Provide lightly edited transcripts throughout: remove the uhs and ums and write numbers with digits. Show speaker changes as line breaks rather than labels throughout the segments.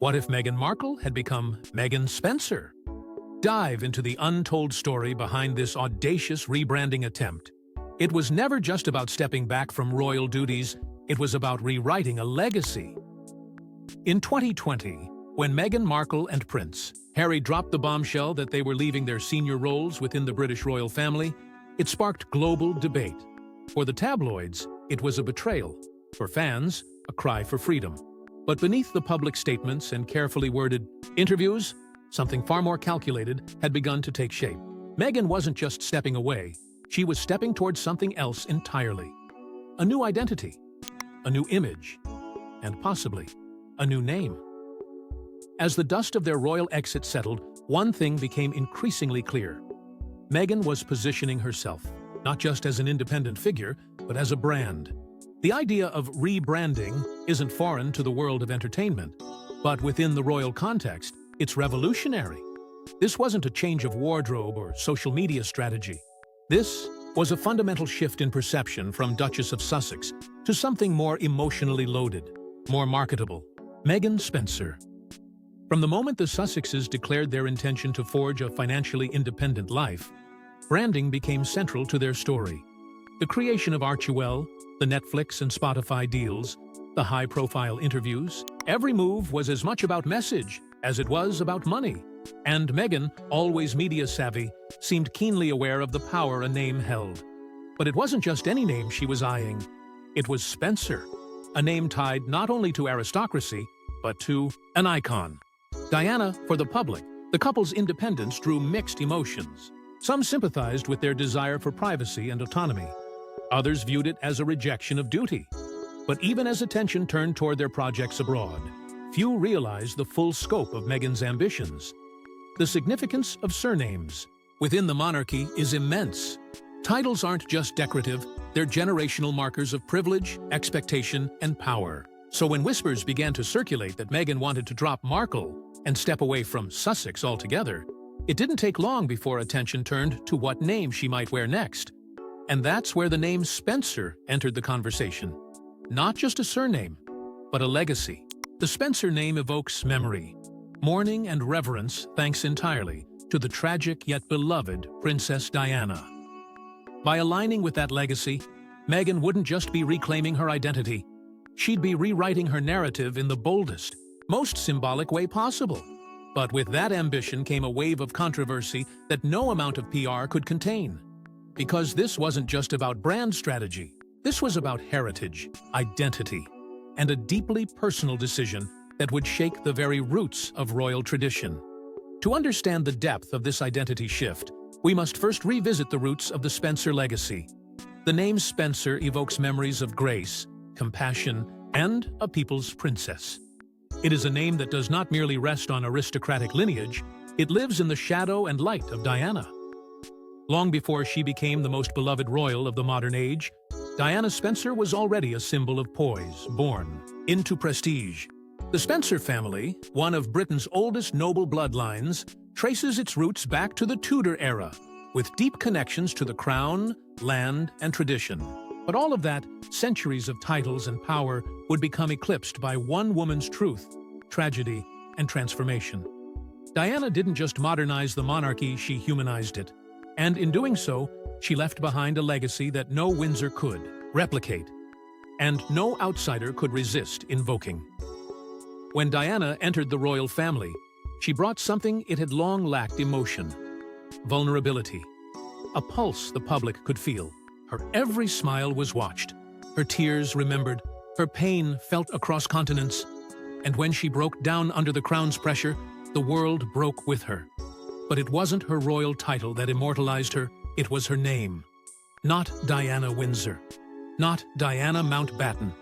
What if Meghan Markle had become Meghan Spencer? Dive into the untold story behind this audacious rebranding attempt. It was never just about stepping back from royal duties, it was about rewriting a legacy. In 2020, when Meghan Markle and Prince Harry dropped the bombshell that they were leaving their senior roles within the British royal family, it sparked global debate. For the tabloids, it was a betrayal. For fans, a cry for freedom. But beneath the public statements and carefully worded interviews, something far more calculated had begun to take shape. Meghan wasn't just stepping away, she was stepping towards something else entirely. A new identity, a new image, and possibly a new name. As the dust of their royal exit settled, one thing became increasingly clear. Meghan was positioning herself, not just as an independent figure, but as a brand. The idea of rebranding isn't foreign to the world of entertainment, but within the royal context, it's revolutionary. This wasn't a change of wardrobe or social media strategy. This was a fundamental shift in perception from Duchess of Sussex to something more emotionally loaded, more marketable. Meghan Spencer. From the moment the Sussexes declared their intention to forge a financially independent life, branding became central to their story. The creation of Archewell, the Netflix and Spotify deals, the high-profile interviews, every move was as much about message as it was about money. And Meghan, always media-savvy, seemed keenly aware of the power a name held. But it wasn't just any name she was eyeing. It was Spencer, a name tied not only to aristocracy, but to an icon. Diana, for the public, the couple's independence drew mixed emotions. Some sympathized with their desire for privacy and autonomy. Others viewed it as a rejection of duty. But even as attention turned toward their projects abroad, few realized the full scope of Meghan's ambitions. The significance of surnames within the monarchy is immense. Titles aren't just decorative, they're generational markers of privilege, expectation, and power. So when whispers began to circulate that Meghan wanted to drop Markle and step away from Sussex altogether, it didn't take long before attention turned to what name she might wear next. And that's where the name Spencer entered the conversation. Not just a surname, but a legacy. The Spencer name evokes memory, mourning and reverence thanks entirely to the tragic yet beloved Princess Diana. By aligning with that legacy, Meghan wouldn't just be reclaiming her identity, she'd be rewriting her narrative in the boldest, most symbolic way possible. But with that ambition came a wave of controversy that no amount of PR could contain. Because this wasn't just about brand strategy, this was about heritage, identity, and a deeply personal decision that would shake the very roots of royal tradition. To understand the depth of this identity shift, we must first revisit the roots of the Spencer legacy. The name Spencer evokes memories of grace, compassion, and a people's princess. It is a name that does not merely rest on aristocratic lineage, it lives in the shadow and light of Diana. Long before she became the most beloved royal of the modern age, Diana Spencer was already a symbol of poise, born into prestige. The Spencer family, one of Britain's oldest noble bloodlines, traces its roots back to the Tudor era, with deep connections to the crown, land, and tradition. But all of that, centuries of titles and power, would become eclipsed by one woman's truth, tragedy, and transformation. Diana didn't just modernize the monarchy, she humanized it. And in doing so, she left behind a legacy that no Windsor could replicate, and no outsider could resist invoking. When Diana entered the royal family, she brought something it had long lacked: emotion, vulnerability, a pulse the public could feel. Her every smile was watched, her tears remembered, her pain felt across continents. And when she broke down under the crown's pressure, the world broke with her. But it wasn't her royal title that immortalized her, it was her name. Not Diana Windsor, not Diana Mountbatten,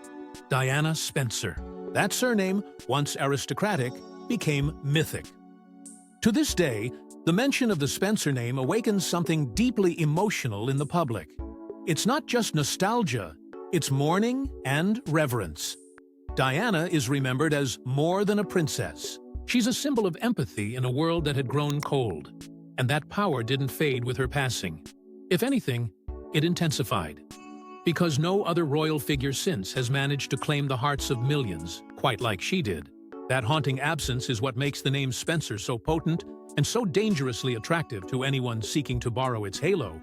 Diana Spencer. That surname, once aristocratic, became mythic. To this day, the mention of the Spencer name awakens something deeply emotional in the public. It's not just nostalgia, it's mourning and reverence. Diana is remembered as more than a princess. She's a symbol of empathy in a world that had grown cold, and that power didn't fade with her passing. If anything, it intensified. Because no other royal figure since has managed to claim the hearts of millions, quite like she did. That haunting absence is what makes the name Spencer so potent and so dangerously attractive to anyone seeking to borrow its halo.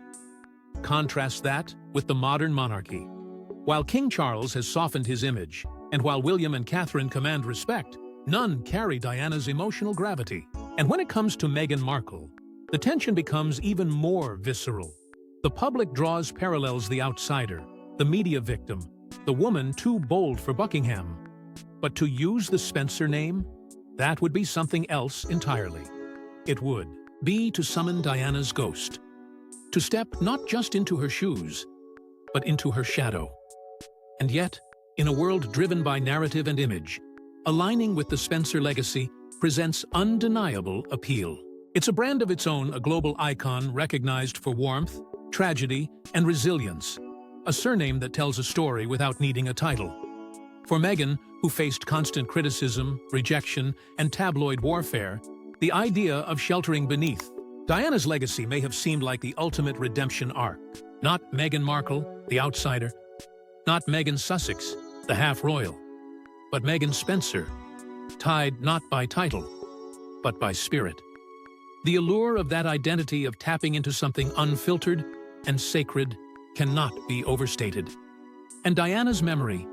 Contrast that with the modern monarchy. While King Charles has softened his image, and while William and Catherine command respect, none carry Diana's emotional gravity. And when it comes to Meghan Markle, the tension becomes even more visceral. The public draws parallels: the outsider, the media victim, the woman too bold for Buckingham. But to use the Spencer name, that would be something else entirely. It would be to summon Diana's ghost, to step not just into her shoes, but into her shadow. And yet, in a world driven by narrative and image, aligning with the Spencer legacy presents undeniable appeal. It's a brand of its own, a global icon recognized for warmth, tragedy, and resilience, a surname that tells a story without needing a title. For Meghan, who faced constant criticism, rejection, and tabloid warfare, the idea of sheltering beneath Diana's legacy may have seemed like the ultimate redemption arc. Not Meghan Markle, the outsider, not Meghan Sussex, the half-royal, but Meghan Spencer, tied not by title, but by spirit. The allure of that identity, of tapping into something unfiltered and sacred, cannot be overstated. And Diana's memory,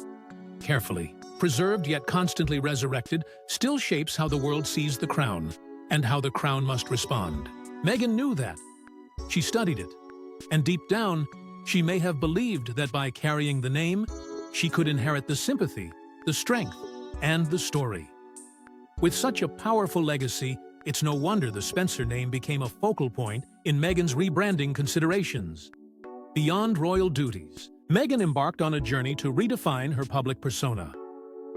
carefully preserved yet constantly resurrected, still shapes how the world sees the crown and how the crown must respond. Meghan knew that. She studied it. And deep down, she may have believed that by carrying the name, she could inherit the sympathy, the strength, and the story. With such a powerful legacy, it's no wonder the Spencer name became a focal point in Meghan's rebranding considerations. Beyond royal duties, Meghan embarked on a journey to redefine her public persona.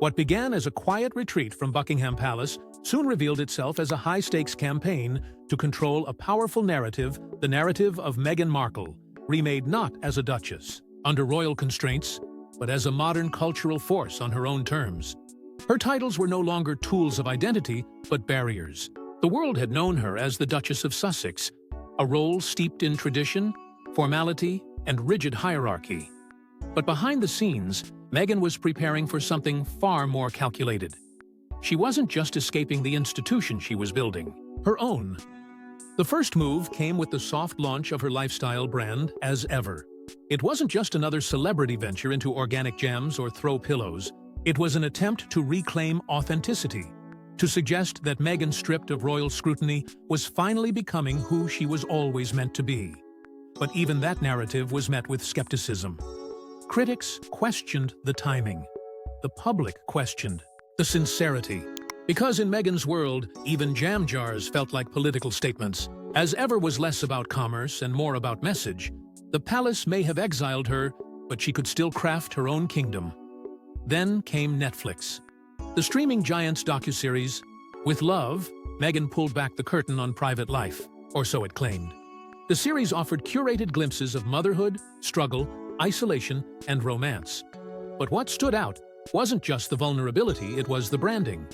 What began as a quiet retreat from Buckingham Palace soon revealed itself as a high-stakes campaign to control a powerful narrative, the narrative of Meghan Markle, remade not as a duchess, under royal constraints, but as a modern cultural force on her own terms. Her titles were no longer tools of identity, but barriers. The world had known her as the Duchess of Sussex, a role steeped in tradition, formality, and rigid hierarchy. But behind the scenes, Meghan was preparing for something far more calculated. She wasn't just escaping the institution she was building, her own. The first move came with the soft launch of her lifestyle brand, As Ever. It wasn't just another celebrity venture into organic jams or throw pillows. It was an attempt to reclaim authenticity, to suggest that Meghan, stripped of royal scrutiny, was finally becoming who she was always meant to be. But even that narrative was met with skepticism. Critics questioned the timing. The public questioned the sincerity. Because in Meghan's world, even jam jars felt like political statements. As Ever was less about commerce and more about message. The palace may have exiled her, but she could still craft her own kingdom. Then came Netflix. The streaming giant's docuseries, With Love, Meghan pulled back the curtain on private life, or so it claimed. The series offered curated glimpses of motherhood, struggle, isolation, and romance. But what stood out wasn't just the vulnerability, it was the branding.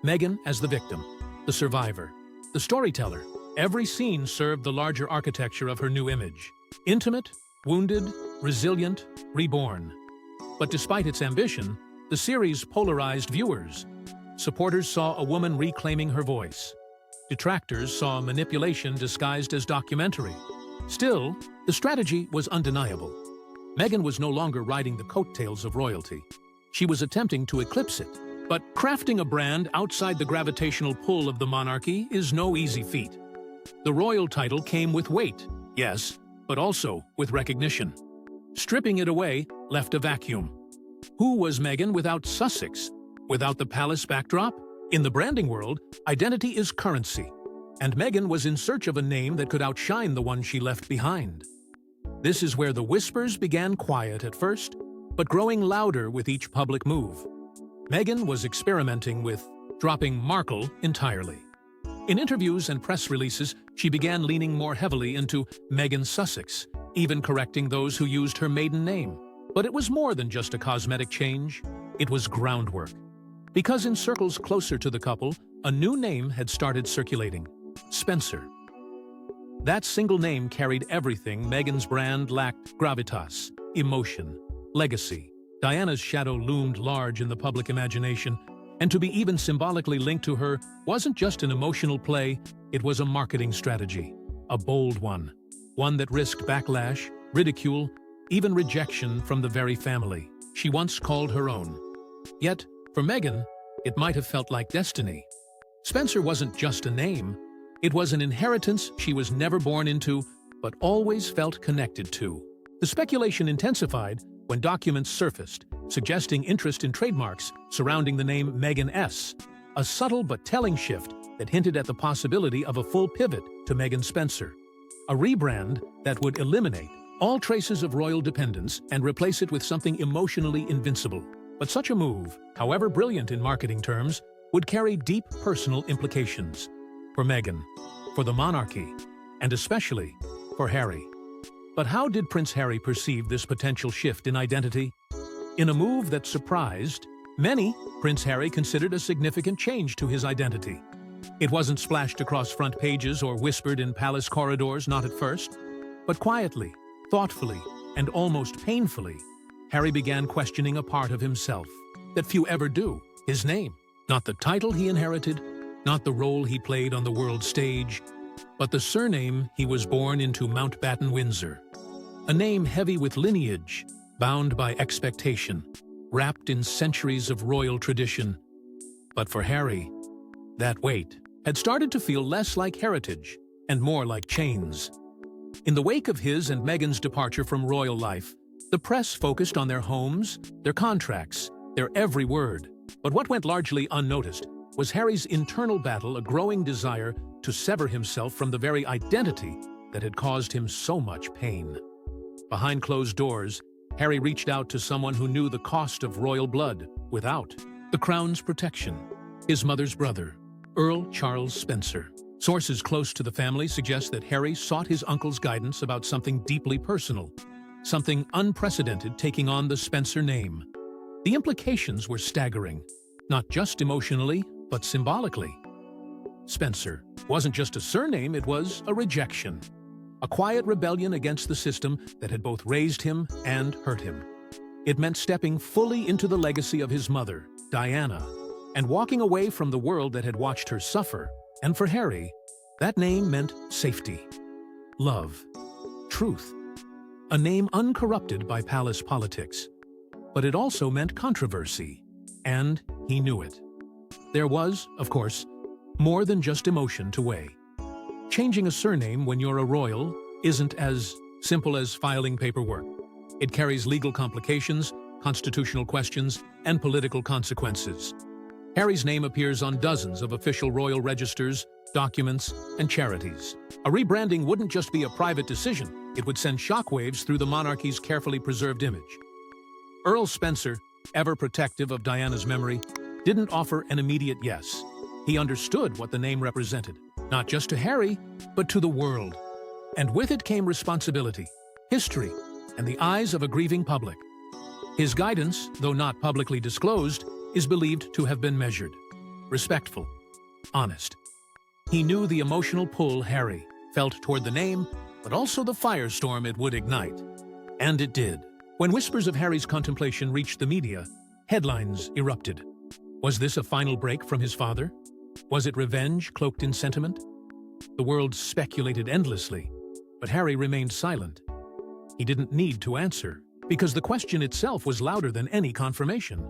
Meghan as the victim, the survivor, the storyteller. Every scene served the larger architecture of her new image. Intimate, wounded, resilient, reborn. But despite its ambition, the series polarized viewers. Supporters saw a woman reclaiming her voice. Detractors saw manipulation disguised as documentary. Still, the strategy was undeniable. Meghan was no longer riding the coattails of royalty. She was attempting to eclipse it. But crafting a brand outside the gravitational pull of the monarchy is no easy feat. The royal title came with weight, yes, but also with recognition. Stripping it away left a vacuum. Who was Meghan without Sussex? Without the palace backdrop? In the branding world, identity is currency, and Meghan was in search of a name that could outshine the one she left behind. This is where the whispers began quiet at first, but growing louder with each public move. Meghan was experimenting with dropping Markle entirely. In interviews and press releases, she began leaning more heavily into Meghan Sussex, even correcting those who used her maiden name. But it was more than just a cosmetic change, it was groundwork. Because in circles closer to the couple, a new name had started circulating: Spencer. That single name carried everything Meghan's brand lacked: gravitas, emotion, legacy. Diana's shadow loomed large in the public imagination, And to be even symbolically linked to her wasn't just an emotional play, it was a marketing strategy. A bold one. One that risked backlash, ridicule, even rejection from the very family she once called her own. Yet, for Meghan, it might have felt like destiny. Spencer wasn't just a name. It was an inheritance she was never born into, but always felt connected to. The speculation intensified when documents surfaced, suggesting interest in trademarks surrounding the name Meghan S., a subtle but telling shift that hinted at the possibility of a full pivot to Meghan Spencer. A rebrand that would eliminate all traces of royal dependence and replace it with something emotionally invincible. But such a move, however brilliant in marketing terms, would carry deep personal implications for Meghan, for the monarchy, and especially for Harry. But how did Prince Harry perceive this potential shift in identity? In a move that surprised many, Prince Harry considered a significant change to his identity. It wasn't splashed across front pages or whispered in palace corridors, not at first, but quietly, thoughtfully, and almost painfully, Harry began questioning a part of himself that few ever do: his name. Not the title he inherited, not the role he played on the world stage, but the surname he was born into: Mountbatten Windsor. A name heavy with lineage, bound by expectation, wrapped in centuries of royal tradition. But for Harry, that weight had started to feel less like heritage and more like chains. In the wake of his and Meghan's departure from royal life, the press focused on their homes, their contracts, their every word. But what went largely unnoticed was Harry's internal battle, a growing desire to sever himself from the very identity that had caused him so much pain. Behind closed doors, Harry reached out to someone who knew the cost of royal blood without the crown's protection: his mother's brother, Earl Charles Spencer. Sources close to the family suggest that Harry sought his uncle's guidance about something deeply personal, something unprecedented taking on the Spencer name. The implications were staggering, not just emotionally, but symbolically. Spencer wasn't just a surname, it was a rejection. A quiet rebellion against the system that had both raised him and hurt him. It meant stepping fully into the legacy of his mother, Diana, and walking away from the world that had watched her suffer. And for Harry, that name meant safety, love, truth. A name uncorrupted by palace politics. But it also meant controversy, and he knew it. There was, of course, more than just emotion to weigh. Changing a surname when you're a royal isn't as simple as filing paperwork. It carries legal complications, constitutional questions, and political consequences. Harry's name appears on dozens of official royal registers, documents, and charities. A rebranding wouldn't just be a private decision, it would send shockwaves through the monarchy's carefully preserved image. Earl Spencer, ever protective of Diana's memory, didn't offer an immediate yes. He understood what the name represented, not just to Harry, but to the world. And with it came responsibility, history, and the eyes of a grieving public. His guidance, though not publicly disclosed, is believed to have been measured, respectful, honest. He knew the emotional pull Harry felt toward the name, but also the firestorm it would ignite. And it did. When whispers of Harry's contemplation reached the media, headlines erupted. Was this a final break from his father? Was it revenge cloaked in sentiment? The world speculated endlessly, but Harry remained silent. He didn't need to answer, because the question itself was louder than any confirmation.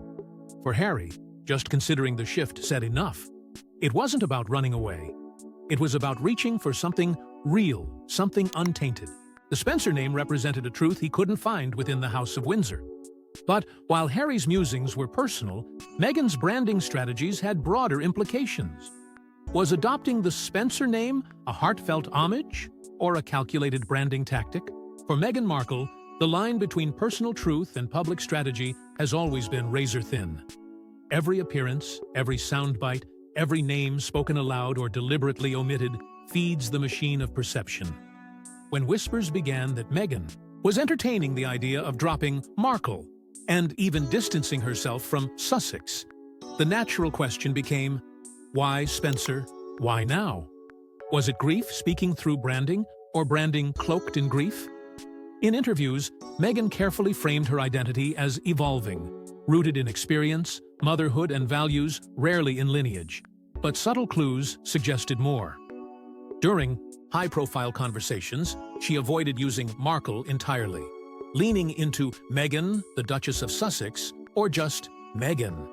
For Harry, just considering the shift said enough. It wasn't about running away. It was about reaching for something real, something untainted. The Spencer name represented a truth he couldn't find within the House of Windsor. But while Harry's musings were personal, Meghan's branding strategies had broader implications. Was adopting the Spencer name a heartfelt homage or a calculated branding tactic? For Meghan Markle, the line between personal truth and public strategy has always been razor-thin. Every appearance, every soundbite, every name spoken aloud or deliberately omitted feeds the machine of perception. When whispers began that Meghan was entertaining the idea of dropping Markle and even distancing herself from Sussex, the natural question became, why Spencer? Why now? Was it grief speaking through branding, or branding cloaked in grief? In interviews, Meghan carefully framed her identity as evolving, rooted in experience, motherhood, and values, rarely in lineage. But subtle clues suggested more. During high-profile conversations, she avoided using Markle entirely, leaning into Meghan, the Duchess of Sussex, or just Meghan.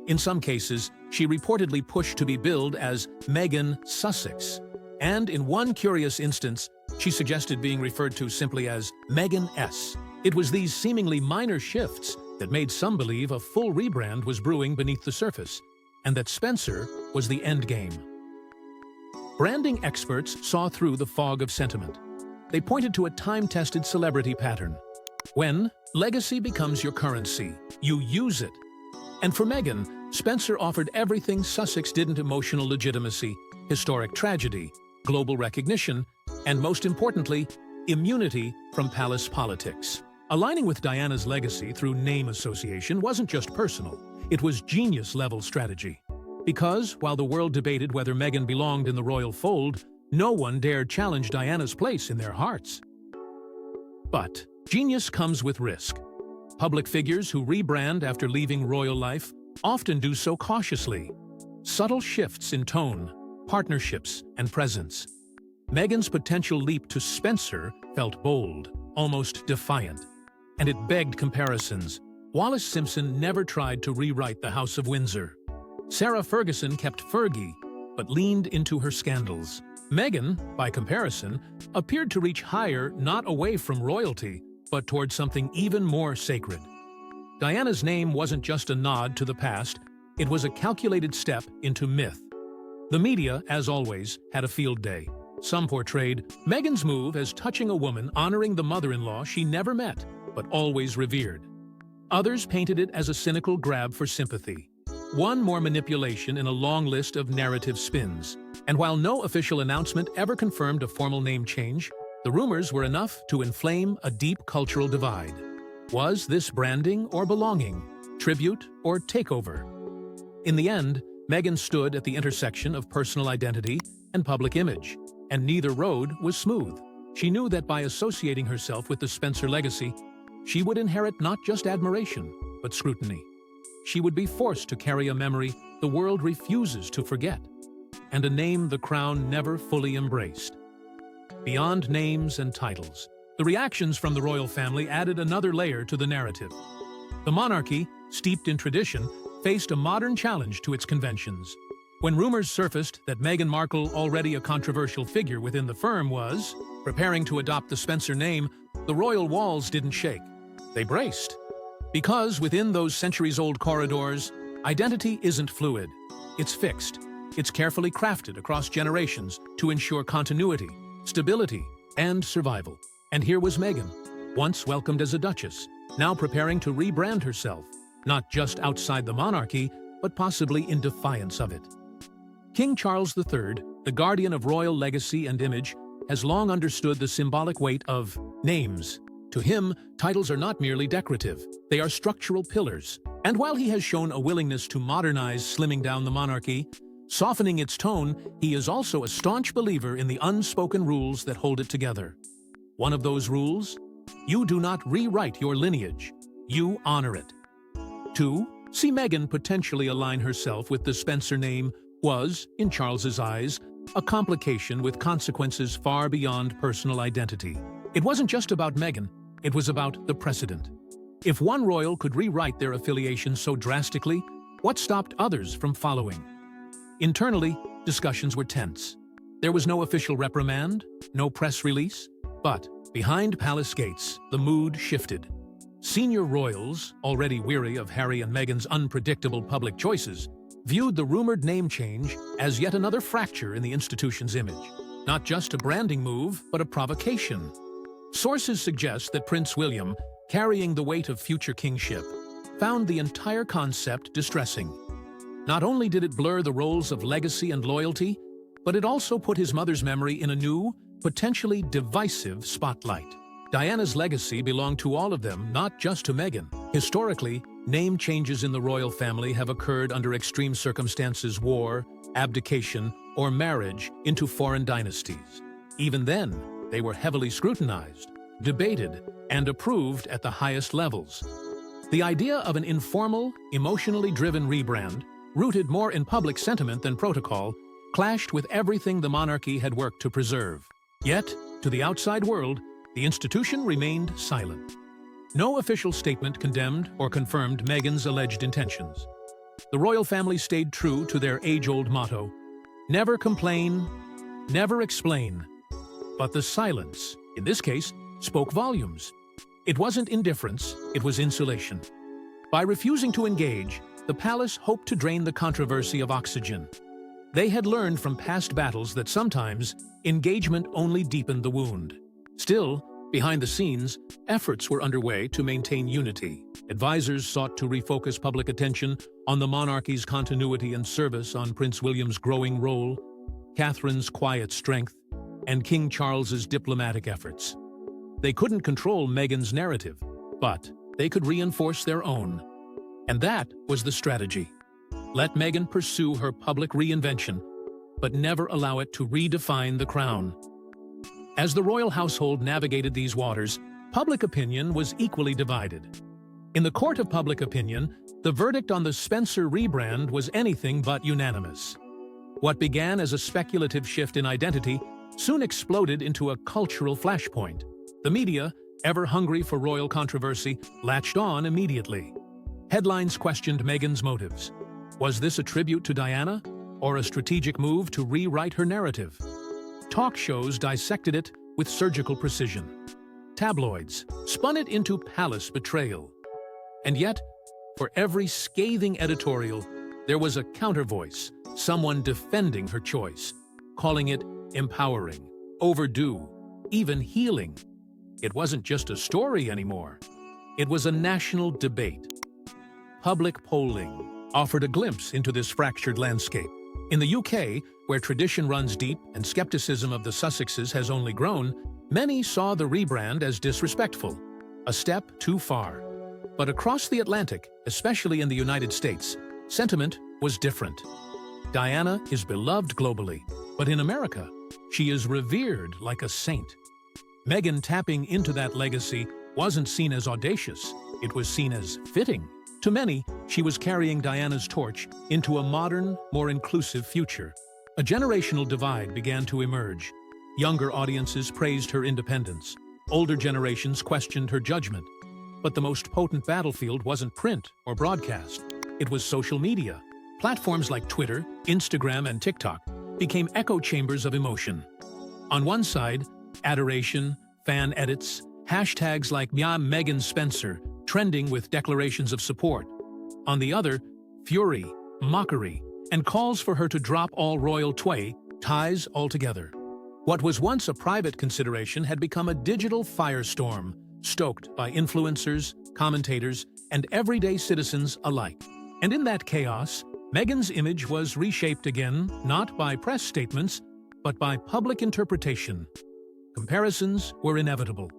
In some cases, she reportedly pushed to be billed as Meghan Sussex, and in one curious instance, she suggested being referred to simply as Meghan S. It was these seemingly minor shifts that made some believe a full rebrand was brewing beneath the surface, and that Spencer was the endgame. Branding experts saw through the fog of sentiment. They pointed to a time-tested celebrity pattern. When legacy becomes your currency, you use it. And for Meghan, Spencer offered everything Sussex didn't: emotional legitimacy, historic tragedy, global recognition, and most importantly, immunity from palace politics. Aligning with Diana's legacy through name association wasn't just personal, it was genius-level strategy. Because, while the world debated whether Meghan belonged in the royal fold, no one dared challenge Diana's place in their hearts. But genius comes with risk. Public figures who rebrand after leaving royal life often do so cautiously. Subtle shifts in tone, partnerships, and presence. Meghan's potential leap to Spencer felt bold, almost defiant, and it begged comparisons. Wallis Simpson never tried to rewrite the House of Windsor. Sarah Ferguson kept Fergie, but leaned into her scandals. Meghan, by comparison, appeared to reach higher, not away from royalty, but toward something even more sacred. Diana's name wasn't just a nod to the past, it was a calculated step into myth. The media, as always, had a field day. Some portrayed Meghan's move as touching a woman honoring the mother-in-law she never met, but always revered. Others painted it as a cynical grab for sympathy. One more manipulation in a long list of narrative spins. And while no official announcement ever confirmed a formal name change, the rumors were enough to inflame a deep cultural divide. Was this branding or belonging? Tribute or takeover? In the end, Meghan stood at the intersection of personal identity and public image, and neither road was smooth. She knew that by associating herself with the Spencer legacy, she would inherit not just admiration, but scrutiny. She would be forced to carry a memory the world refuses to forget, and a name the crown never fully embraced. Beyond names and titles, the reactions from the royal family added another layer to the narrative. The monarchy, steeped in tradition, faced a modern challenge to its conventions. When rumors surfaced that Meghan Markle, already a controversial figure within the firm, was preparing to adopt the Spencer name, the royal walls didn't shake. They braced. Because within those centuries-old corridors, identity isn't fluid. It's fixed. It's carefully crafted across generations to ensure continuity, stability, and survival. And here was Meghan, once welcomed as a duchess, now preparing to rebrand herself, not just outside the monarchy, but possibly in defiance of it. King Charles III, the guardian of royal legacy and image, has long understood the symbolic weight of names. To him, titles are not merely decorative, they are structural pillars. And while he has shown a willingness to modernize, slimming down the monarchy, softening its tone, he is also a staunch believer in the unspoken rules that hold it together. One of those rules? You do not rewrite your lineage, you honor it. 2. See Meghan potentially align herself with the Spencer name was, in Charles's eyes, a complication with consequences far beyond personal identity. It wasn't just about Meghan, it was about the precedent. If one royal could rewrite their affiliation so drastically, what stopped others from following? Internally, discussions were tense. There was no official reprimand, no press release, but behind palace gates, the mood shifted. Senior royals, already weary of Harry and Meghan's unpredictable public choices, viewed the rumored name change as yet another fracture in the institution's image. Not just a branding move, but a provocation. Sources suggest that Prince William, carrying the weight of future kingship, found the entire concept distressing. Not only did it blur the roles of legacy and loyalty, but it also put his mother's memory in a new, potentially divisive spotlight. Diana's legacy belonged to all of them, not just to Meghan. Historically, name changes in the royal family have occurred under extreme circumstances: war, abdication, or marriage into foreign dynasties. Even then, they were heavily scrutinized, debated, and approved at the highest levels. The idea of an informal, emotionally driven rebrand, rooted more in public sentiment than protocol, clashed with everything the monarchy had worked to preserve. Yet, to the outside world, the institution remained silent. No official statement condemned or confirmed Meghan's alleged intentions. The royal family stayed true to their age-old motto, never complain, never explain. But the silence, in this case, spoke volumes. It wasn't indifference, it was insulation. By refusing to engage, the palace hoped to drain the controversy of oxygen. They had learned from past battles that sometimes engagement only deepened the wound. Still, behind the scenes, efforts were underway to maintain unity. Advisors sought to refocus public attention on the monarchy's continuity and service on Prince William's growing role, Catherine's quiet strength, and King Charles's diplomatic efforts. They couldn't control Meghan's narrative, but they could reinforce their own. And that was the strategy. Let Meghan pursue her public reinvention, but never allow it to redefine the crown. As the royal household navigated these waters, public opinion was equally divided. In the court of public opinion, the verdict on the Spencer rebrand was anything but unanimous. What began as a speculative shift in identity soon exploded into a cultural flashpoint. The media, ever hungry for royal controversy, latched on immediately. Headlines questioned Meghan's motives. Was this a tribute to Diana, or a strategic move to rewrite her narrative? Talk shows dissected it with surgical precision. Tabloids spun it into palace betrayal. And yet, for every scathing editorial, there was a counter-voice, someone defending her choice, calling it empowering, overdue, even healing. It wasn't just a story anymore. It was a national debate. Public polling offered a glimpse into this fractured landscape. In the UK, where tradition runs deep and skepticism of the Sussexes has only grown, many saw the rebrand as disrespectful, a step too far. But across the Atlantic, especially in the United States, sentiment was different. Diana is beloved globally, but in America, she is revered like a saint. Meghan tapping into that legacy wasn't seen as audacious, it was seen as fitting. To many, she was carrying Diana's torch into a modern, more inclusive future. A generational divide began to emerge. Younger audiences praised her independence. Older generations questioned her judgment. But the most potent battlefield wasn't print or broadcast. It was social media. Platforms like Twitter, Instagram, and TikTok became echo chambers of emotion. On one side, adoration, fan edits, hashtags like Meghan Spencer, trending with declarations of support. On the other, fury, mockery, and calls for her to drop all royal ties altogether. What was once a private consideration had become a digital firestorm, stoked by influencers, commentators, and everyday citizens alike. And in that chaos, Meghan's image was reshaped again, not by press statements, but by public interpretation. Comparisons were inevitable.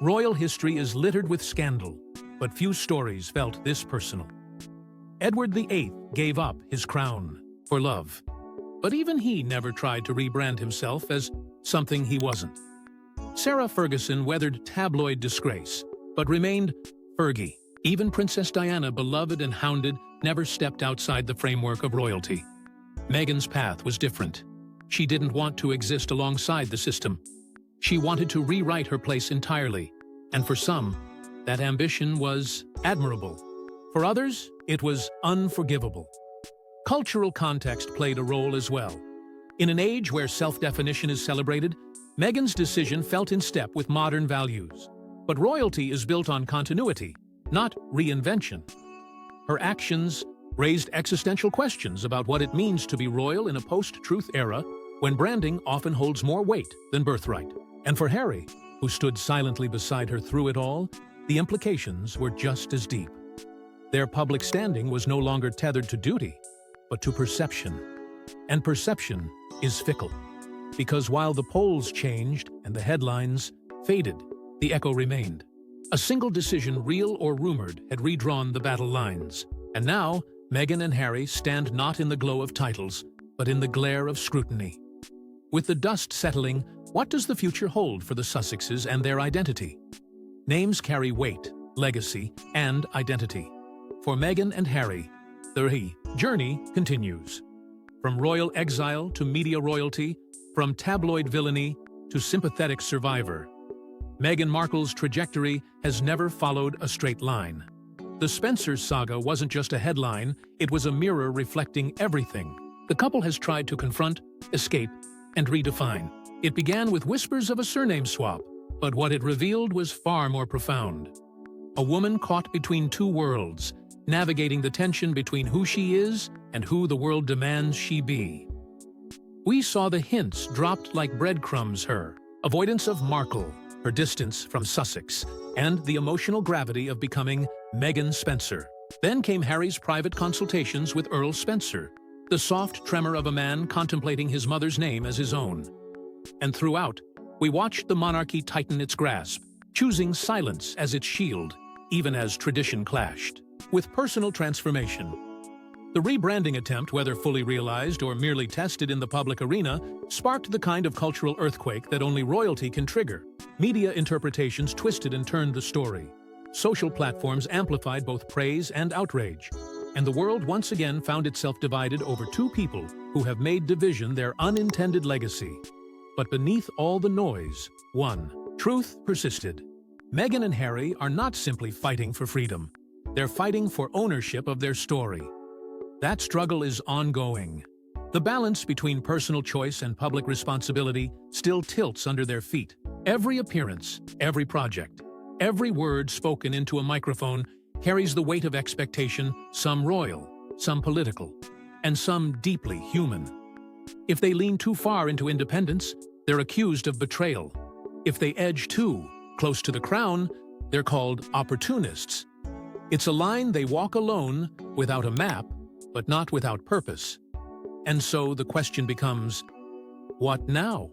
Royal history is littered with scandal, but few stories felt this personal. Edward VIII gave up his crown for love, but even he never tried to rebrand himself as something he wasn't. Sarah Ferguson weathered tabloid disgrace, but remained Fergie. Even Princess Diana, beloved and hounded, never stepped outside the framework of royalty. Meghan's path was different. She didn't want to exist alongside the system. She wanted to rewrite her place entirely, and for some, that ambition was admirable. For others, it was unforgivable. Cultural context played a role as well. In an age where self-definition is celebrated, Meghan's decision felt in step with modern values. But royalty is built on continuity, not reinvention. Her actions raised existential questions about what it means to be royal in a post-truth era when branding often holds more weight than birthright. And for Harry, who stood silently beside her through it all, the implications were just as deep. Their public standing was no longer tethered to duty, but to perception. And perception is fickle, because while the polls changed and the headlines faded, the echo remained. A single decision, real or rumored, had redrawn the battle lines. And now, Meghan and Harry stand not in the glow of titles, but in the glare of scrutiny. With the dust settling, what does the future hold for the Sussexes and their identity? Names carry weight, legacy, and identity. For Meghan and Harry, the journey continues. From royal exile to media royalty, from tabloid villainy to sympathetic survivor, Meghan Markle's trajectory has never followed a straight line. The Spencer saga wasn't just a headline, it was a mirror reflecting everything the couple has tried to confront, escape, and redefine. It began with whispers of a surname swap, but what it revealed was far more profound. A woman caught between two worlds, navigating the tension between who she is and who the world demands she be. We saw the hints dropped like breadcrumbs: her avoidance of Markle, her distance from Sussex, and the emotional gravity of becoming Meghan Spencer. Then came Harry's private consultations with Earl Spencer, the soft tremor of a man contemplating his mother's name as his own. And throughout, we watched the monarchy tighten its grasp, choosing silence as its shield, even as tradition clashed with personal transformation. The rebranding attempt, whether fully realized or merely tested in the public arena, sparked the kind of cultural earthquake that only royalty can trigger. Media interpretations twisted and turned the story. Social platforms amplified both praise and outrage. And the world once again found itself divided over two people who have made division their unintended legacy. But beneath all the noise, one truth persisted. Meghan and Harry are not simply fighting for freedom. They're fighting for ownership of their story. That struggle is ongoing. The balance between personal choice and public responsibility still tilts under their feet. Every appearance, every project, every word spoken into a microphone carries the weight of expectation, some royal, some political, and some deeply human. If they lean too far into independence, they're accused of betrayal. If they edge too close to the crown, they're called opportunists. It's a line they walk alone, without a map, but not without purpose. And so the question becomes, what now?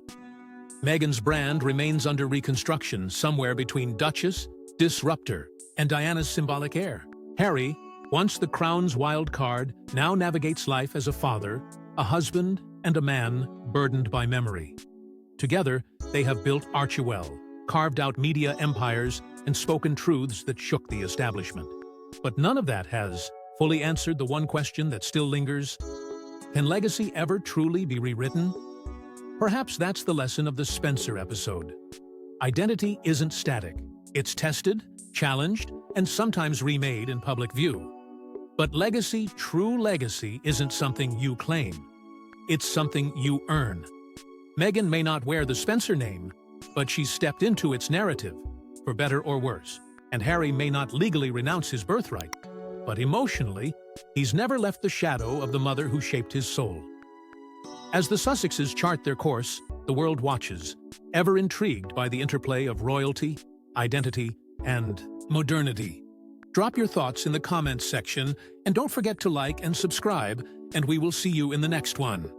Meghan's brand remains under reconstruction somewhere between Duchess, disruptor, and Diana's symbolic heir. Harry, once the crown's wild card, now navigates life as a father, a husband, and a man burdened by memory. Together, they have built Archewell, carved out media empires, and spoken truths that shook the establishment. But none of that has fully answered the one question that still lingers: can legacy ever truly be rewritten? Perhaps that's the lesson of the Spencer episode. Identity isn't static. It's tested, challenged, and sometimes remade in public view. But legacy, true legacy, isn't something you claim. It's something you earn. Meghan may not wear the Spencer name, but she's stepped into its narrative, for better or worse. And Harry may not legally renounce his birthright, but emotionally, he's never left the shadow of the mother who shaped his soul. As the Sussexes chart their course, the world watches, ever intrigued by the interplay of royalty, identity, and modernity. Drop your thoughts in the comments section, and don't forget to like and subscribe, and we will see you in the next one.